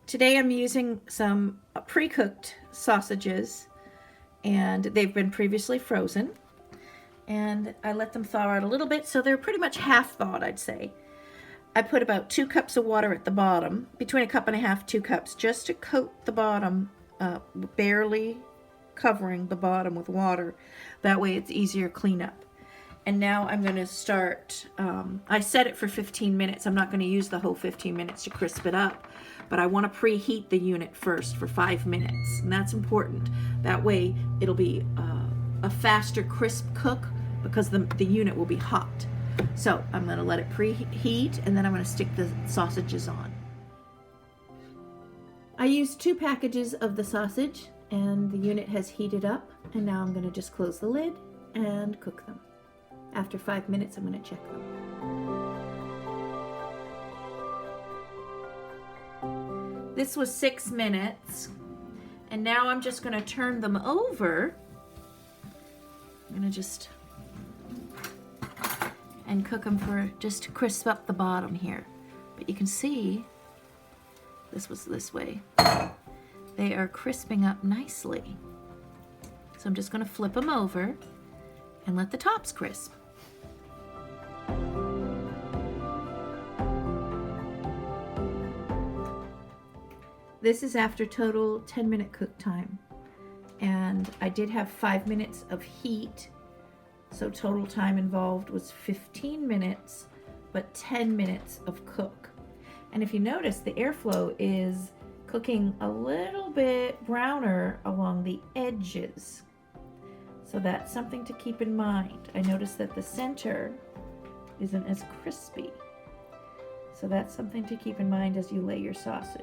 Today I'm using some pre-cooked sausages, and they've been previously frozen, and I let them thaw out a little bit, so they're pretty much half thawed, I'd say. I put about 2 cups of water at the bottom, between a cup and a half, 2 cups, just to coat the bottom, barely covering the bottom with water. That way it's easier cleanup. And now I'm going to start, I set it for 15 minutes. I'm not going to use the whole 15 minutes to crisp it up, but I want to preheat the unit first for 5 minutes, and that's important. That way it'll be a faster crisp cook because the unit will be hot. So I'm going to let it preheat, and then I'm going to stick the sausages on. I used 2 packages of the sausage, and the unit has heated up, and now I'm going to just close the lid and cook them. After 5 minutes, I'm going to check them. This was 6 minutes, and now I'm just going to turn them over. I'm going to just cook them for just to crisp up the bottom here. But you can see this was this way. They are crisping up nicely. So I'm just going to flip them over and let the tops crisp. This is after total 10-minute cook time, and I did have 5 minutes of heat, so total time involved was 15 minutes, but 10 minutes of cook. And if you notice, the airflow is cooking a little bit browner along the edges, so that's something to keep in mind. I noticed that the center isn't as crispy, so that's something to keep in mind as you lay your sausage.